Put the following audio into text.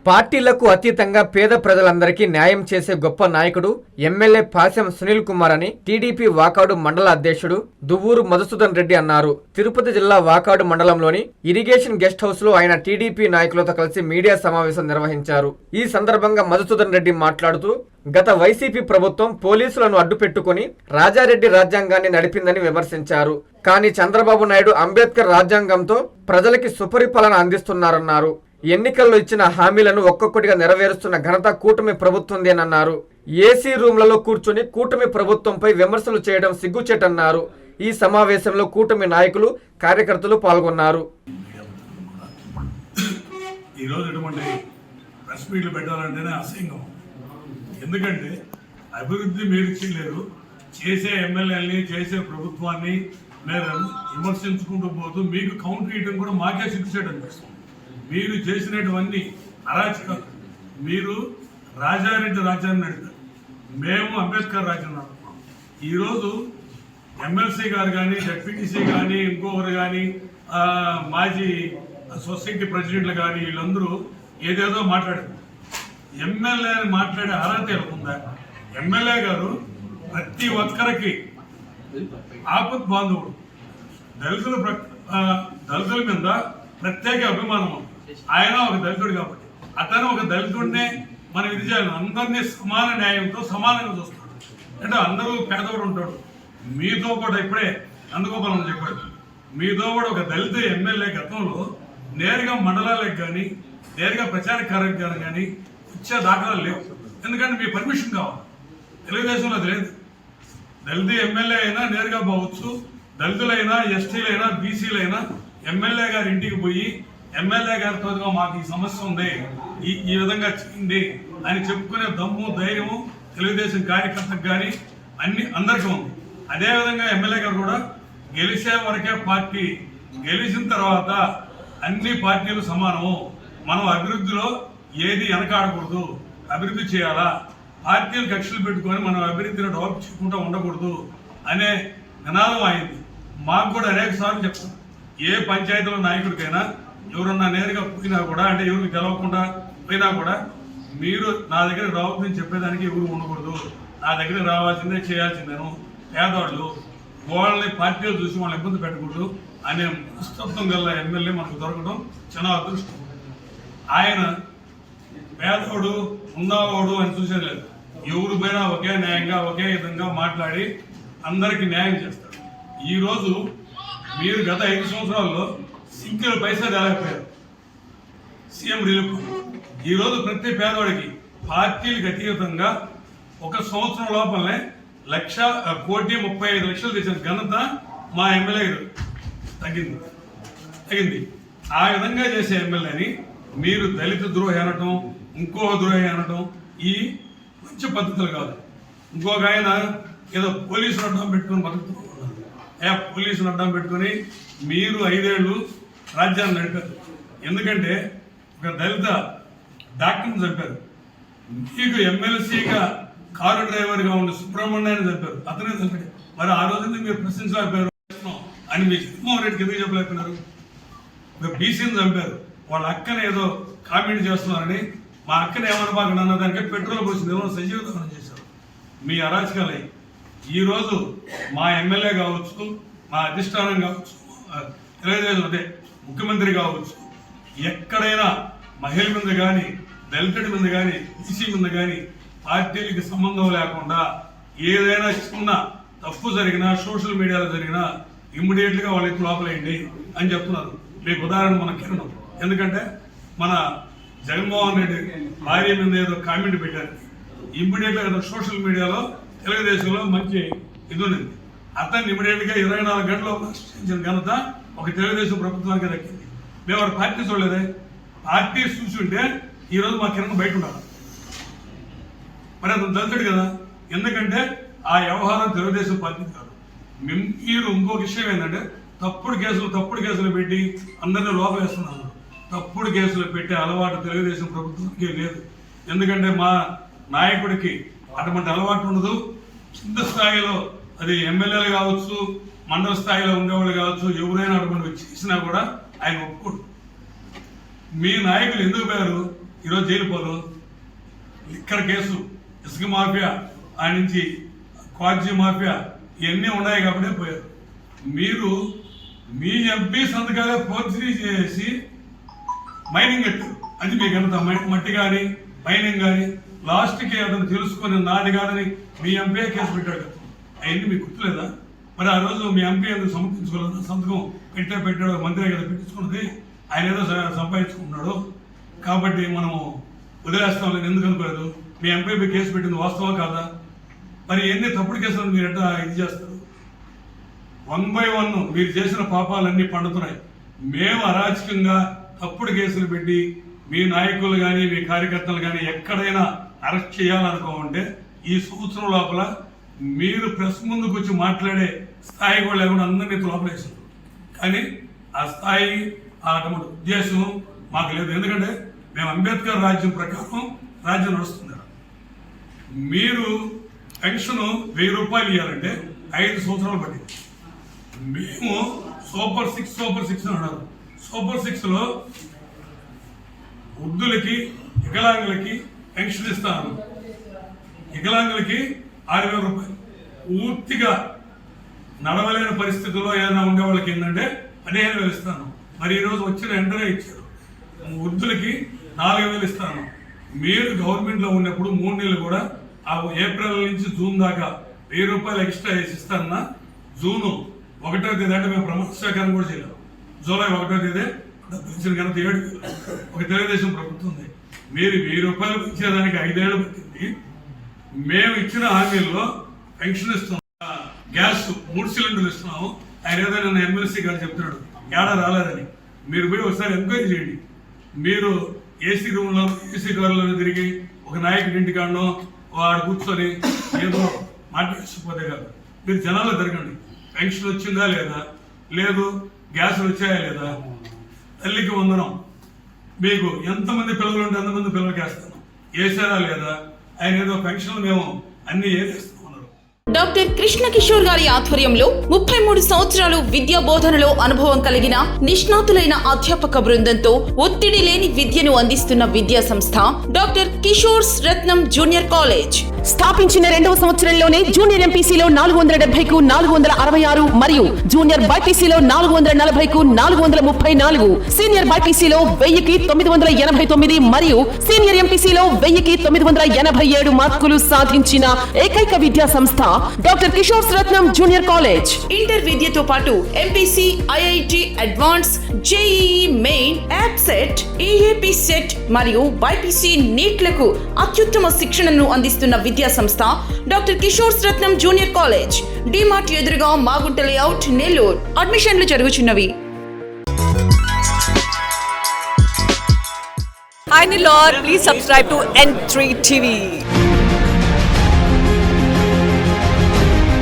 పార్టీలకు అతీతంగా పేద ప్రజలందరికీ న్యాయం చేసే గొప్ప నాయకుడు ఎమ్మెల్యే పాశం సునీల్ కుమార్ అని టీడీపీ వాకాడు మండల అధ్యక్షుడు దువ్వూరు మధుసూదన్ రెడ్డి అన్నారు. తిరుపతి జిల్లా వాకాడు మండలంలోని ఇరిగేషన్ గెస్ట్ హౌస్ లో ఆయన టీడీపీ నాయకులతో కలిసి మీడియా సమావేశం నిర్వహించారు. ఈ సందర్భంగా మధుసూదన్ రెడ్డి మాట్లాడుతూ గత వైసీపీ ప్రభుత్వం పోలీసులను అడ్డుపెట్టుకుని రాజారెడ్డి రాజ్యాంగాన్ని నడిపిందని విమర్శించారు. కానీ చంద్రబాబు నాయుడు అంబేద్కర్ రాజ్యాంగంతో ప్రజలకి సుపరిపాలన అందిస్తున్నారన్నారు. ఎన్నికల్లో ఇచ్చిన హామీలను ఒక్కొక్కటిగా నెరవేరుస్తున్న ఘనత కూటమి ప్రభుత్వందేనన్నారు. ఏసీ రూమ్లలో కూర్చొని కూటమి ప్రభుత్వంపై విమర్శలు చేయడం సిగ్గుచేటన్నారు. ఈ సమావేశంలో కూటమి నాయకులు, కార్యకర్తలు పాల్గొన్నారు. ఎందుకంటే అభివృద్ధి మీరు చేయలేరు, చేసే ఎమ్మెల్యేలని చేసే ప్రభుత్వాన్ని మీరు విమర్శించుకుంటూ పోతూ మీకు కౌంటర్ ఇవ్వడం కూడా మాకే సిగ్గుచేటు అనిపిస్తుంది. మీరు చేసినటువంటి అరాచకాలు, మీరు రాజారెడ్డి రాజ్యాన్ని నడిపారు, మేము అంబేద్కర్ రాజ్యం నడుపుతున్నాం. ఈరోజు ఎమ్మెల్సీ గారు కానీ, డెప్యూటీసీ కానీ, ఇంకొకరు కానీ, మాజీ సొసైటీ ప్రెసిడెంట్లు కానీ వీళ్ళందరూ ఏదేదో మాట్లాడారు. ఎమ్మెల్యే మాట్లాడే అర్హత ఉందా? ఎమ్మెల్యే గారు ప్రతి ఒక్కరికి ఆపత్ బాంధవుడు. దళితుల మీద ప్రత్యేక అభిమానం. ఆయన ఒక దళితుడు కాబట్టి అతను ఒక దళితుడినే మనం ఇది చేయాలి. అందరినీ సమాన న్యాయంతో సమానంగా చూస్తాడు. అంటే అందరూ పేదవాడు ఉంటాడు. మీతో కూడా ఇప్పుడే నందగోపాలం చెప్పాడు, మీతో కూడా ఒక దళిత ఎమ్మెల్యే గతంలో నేరుగా మండలాలకు కానీ నేరుగా ప్రచార కార్యక్రమాలు కానీ వచ్చే దాఖలాలు లేవు. ఎందుకంటే మీ పర్మిషన్ కావాలి. తెలుగుదేశంలో అది లేదు. దళిత ఎమ్మెల్యే అయినా నేరుగా పోవచ్చు, దళితులైనా, ఎస్టీలైనా, బీసీలైనా ఎమ్మెల్యే గారి ఇంటికి పోయి ఎమ్మెల్యే గారితో మాకు ఈ సమస్య ఉంది, ఈ విధంగా చేయండి అని చెప్పుకునే దమ్ము, ధైర్యము తెలుగుదేశం కార్యకర్తకు కానీ అందరికీ ఉంది. అదేవిధంగా ఎమ్మెల్యే గారు కూడా గెలిచే వరకే పార్టీ, గెలిచిన తర్వాత అన్ని పార్టీలు సమానము, మనం అభివృద్ధిలో ఏది వెనకాడకూడదు, అభివృద్ధి చేయాలా, పార్టీలు కక్షలు పెట్టుకొని మనం అభివృద్ధిని డెవలప్ చేసుకుంటూ ఉండకూడదు అనే నినాదం అయింది. మాకు కూడా అనేక సార్లు చెప్తాం, ఏ పంచాయతీలో నాయకుడికైనా ఎవరన్నా నేరుగా పోయినా కూడా, అంటే ఎవరికి తెలవకుండా పోయినా కూడా, మీరు నా దగ్గరికి రావద్దని చెప్పేదానికి ఎవరు ఉండకూడదు, నా దగ్గరికి రావాల్సిందే, చేయాల్సిందేను, పేదవాళ్ళు వాళ్ళని పార్టీలు చూసి వాళ్ళని ఇబ్బంది పెట్టకూడదు అనే మనస్తత్వం గల ఎమ్మెల్యే మనకు దొరకడం చాలా అదృష్టం. ఆయన పేదవాడు ఉన్నవాడు అని చూసేది లేదు. ఎవరు పోయినా ఒకే న్యాయంగా ఒకే విధంగా మాట్లాడి అందరికి న్యాయం చేస్తారు. ఈరోజు మీరు గత 5 సంవత్సరాల్లో సింగిల్ పైసా తేలేకపోయారు సీఎం రిలీఫ్. ఈరోజు ప్రతి పేదవాడికి పార్టీలకు అతీతంగా 1 సంవత్సరం లోపలనే 1,35,00,000 తెచ్చిన ఘనత మా ఎమ్మెల్యే తగ్గింది. ఆ విధంగా చేసే ఎమ్మెల్యేని మీరు దళిత ద్రోహి అనటం, ఇంకో ద్రోహి అనటం ఈ మంచి పద్ధతులు కాదు. ఇంకొక ఆయన ఏదో పోలీసులు అడ్డం పెట్టుకుని బతుకుతున్నారు. పోలీసులు అడ్డం పెట్టుకుని మీరు 5 ఏళ్ళు రాజ్యాన్ని నడిపారు. ఎందుకంటే ఒక దళిత డాక్టర్ని చంపారు. మీకు ఎమ్మెల్సీగా కారు డ్రైవర్గా ఉన్న సుబ్రహ్మణ్యాన్ని చంపారు. అతనే చంపాడు. మరి ఆ రోజున మీరు ప్రశ్నించలేకపోయారు అని మీ జగన్మోహన్ రెడ్డికి ఎందుకు చెప్పలేకపోయినారు? మీరు బీసీని చంపారు. వాళ్ళ అక్కని ఏదో కామెంట్ చేస్తున్నారని మా అక్కని ఏమనబాకండి అన్నదానికే పెట్రోల్ పోసింది, ఏమో సజీవ దహనం చేశారు. మీ అరాచకాలై ఈరోజు మా ఎమ్మెల్యే కావచ్చు, మా అధిష్టానం కావచ్చు, తెలుగుదేశం అదే ముఖ్యమంత్రి కావచ్చు, ఎక్కడైనా మహిళ మీద కానీ, దళితుడి మీద కానీ, బీసీ మీద కానీ పార్టీలకి సంబంధం లేకుండా ఏదైనా చిన్న తప్పు జరిగినా, సోషల్ మీడియాలో జరిగినా ఇమ్మీడియట్గా వాళ్ళకి లోపలేయండి అని చెప్తున్నారు. మీకు ఉదాహరణ మన కిరణం. ఎందుకంటే మన జగన్మోహన్ రెడ్డి భార్య మీద ఏదో కామెంట్ పెట్టారు, ఇమ్మీడియట్గా సోషల్ మీడియాలో తెలుగుదేశంలో మంచి ఇది ఉన్నది. అతన్ని ఇమ్మీడియట్గా 24 గంటల్లో ప్రశ్నించిన ఘనత ఒక తెలుగుదేశం ప్రభుత్వానికి దక్కింది. మేము వాడు పార్టీ చూడలేదే. పార్టీ చూసుంటే ఈరోజు మా కిరణ్ బయట ఉండాలి. మరి అతను దళితుడు కదా. ఎందుకంటే ఆ వ్యవహారం తెలుగుదేశం పార్టీ కాదు. మీరు ఇంకొక విషయం ఏంటంటే తప్పుడు కేసులు పెట్టి అందరినీ లోపలేస్తున్నారు. తప్పుడు కేసులు పెట్టే అలవాటు తెలుగుదేశం ప్రభుత్వానికి లేదు. ఎందుకంటే మా నాయకుడికి అటువంటి అలవాటు ఉండదు. కింద స్థాయిలో అది ఎమ్మెల్యేలు కావచ్చు, మండల స్థాయిలో ఉండేవాళ్ళు కావచ్చు, ఎవరైనా అటువంటి చేసినా కూడా ఆయన ఒప్పుకోడు. మీ నాయకులు ఎందుకు పోయారు? ఈరోజు జైలు పోదు. లిక్కర్ కేసు, ఇసుక మాఫియా, ఆ నుంచి క్వార్జీ మాఫియా ఇవన్నీ ఉన్నాయి కాబట్టి పోయారు. మీరు మీ ఎంపీ సంతకాలే ఫోర్జరీ చేసి మైనింగ్ కట్టారు. అది మీకు ఎంత మట్టి కానీ మైనింగ్ కానీ లాస్ట్కి అతను తెలుసుకొని నాది కాదని మీ ఎంపీ కేసు పెట్టాడు కదా, అవన్నీ మీకు గుర్తులేదా? మరి ఆ రోజు మీ ఎంపీ ఎందుకు సమర్పించుకోలేదు? సంతకం పెట్టాడు, మంత్రి కదా పెట్టించుకున్నది, ఆయన ఏదో సంపాదించుకుంటున్నాడు కాబట్టి మనం వదిలేస్తాం లేదు. ఎందుకు అనుకోలేదు? మీ ఎంపీ కేసు పెట్టింది వాస్తవం కాదా? మరి ఎన్ని తప్పుడు కేసులను మీరు ఎట్లా ఇది చేస్తారు? 1 by 1 మీరు చేసిన పాపాలన్నీ పండుతున్నాయి. మేము అరాచకంగా తప్పుడు కేసులు పెట్టి మీ నాయకులు కానీ మీ కార్యకర్తలు కానీ ఎక్కడైనా అరెస్ట్ చేయాలనుకోమంటే ఈ సంవత్సరం లోపల మీరు ప్రెస్ ముందుకు వచ్చి మాట్లాడే స్థాయి కూడా లేకుండా అందరినీ లోపలేసారు. కానీ ఆ స్థాయి అటువంటి ఉద్దేశం మాకు లేదు. ఎందుకంటే మేము అంబేద్కర్ రాజ్యం ప్రకారం రాజ్యం నడుస్తుంది. మీరు పెన్షన్ 1000 రూపాయలు ఇవ్వాలంటే 5 సంవత్సరాలు పట్టింది. మేము సూపర్ సిక్స్ అని అన్నారు. సూపర్ 6లో వృద్ధులకి వికలాంగులకి పెన్షన్ ఇస్తాను. వికలాంగులకి 6000 రూపాయలు. పూర్తిగా నడవలేని పరిస్థితుల్లో ఏదైనా ఉండే వాళ్ళకి ఏంటంటే 15,000 ఇస్తాను. మరి ఈరోజు వచ్చిన వెంటనే ఇచ్చారు. వృద్ధులకి 4,000 ఇస్తాను. మీరు గవర్నమెంట్లో ఉన్నప్పుడు 3 నెలలు కూడా ఆ ఏప్రిల్ నుంచి జూన్ దాకా 1000 రూపాయలు ఎక్స్ట్రా వేసి ఇస్తానన్నా. జూన్ 1వ తేదీ అంటే మేము ప్రమాణ స్వీకారం కూడా చేయలేము. జూలై 1వ తేదీ పెన్షన్ కనుక 7,000 ఒక తెలుగుదేశం ప్రభుత్వం ఉంది. మీరు 1000 రూపాయలు పెంచేదానికి 5 ఏళ్ళు పట్టింది. మేము ఇచ్చిన హామీల్లో పెన్షన్ ఇస్తున్నాం, గ్యాస్ 3 సిలిండర్లు ఇస్తున్నాము. ఆయన ఏదో నన్ను ఎమ్మెల్సీ గారు చెప్తున్నాడు ఏడా రాలేదని. మీరు పోయి ఒకసారి ఎంక్వైరీ చేయండి. మీరు ఏసీ రూమ్లో ఏసీ కారులో తిరిగి ఒక నాయకుడి ఇంటికాడనో వాడు కూర్చొని ఏదో మాట్లాడిపోతే కాదు. మీరు జనాల్లో తిరగండి. పెన్షన్ వచ్చిందా లేదా, లేదు గ్యాసులు వచ్చాయా లేదా, తల్లికి వందనం మీకు ఎంతమంది పిల్లలు ఉంటే ఎంతమంది పిల్లలకి వేస్తాను వేసారా లేదా, ఆయన ఏదో పెన్షన్ మేము అన్ని వేసేస్తాం. డాక్టర్ కృష్ణ కిషోర్ గారి ఆధ్వర్యంలో 33 సంవత్సరాలు విద్యా బోధనలో అనుభవం కలిగిన నిష్ణాతులైన అధ్యాపక బృందంతో ఒత్తిడి లేని విద్యను అందిస్తున్న విద్యా సంస్థ డాక్టర్ కిషోర్స్ రత్నం జూనియర్ కాలేజ్. స్థాపించిన 2వ సంవత్సరంలోనే జూనియర్ ఎంపీసీలో 470కు 466 మరియు జూనియర్ బైపీసీలో 440కు 434, సీనియర్ బైపీసీలో 1000కి 989 మరియు సీనియర్ ఎంపీసీలో 1000కి 987 మార్కులు సాధించిన ఏకైక విద్యా సంస్థ డాక్టర్ కిషోర్స్ రత్నం జూనియర్ కాలేజ్. ఇంటర్ విద్యతో పాటు MPC, IIT advance, JEE main, యాప్సెట్, EAP set మరియు బైపీసీ నీట్లకు అత్యుత్తమ శిక్షణను అందిస్తున్న విద్యా సంస్థ డాక్టర్ కిషోర్స్ రత్నం జూనియర్ కాలేజ్. డిమార్ట్ ఎదురుగా మాగుంట లేఅవుట్, నెల్లూరు. అడ్మిషన్లు జరుగుచున్నవి. Hi Nilor, please subscribe to N3 TV.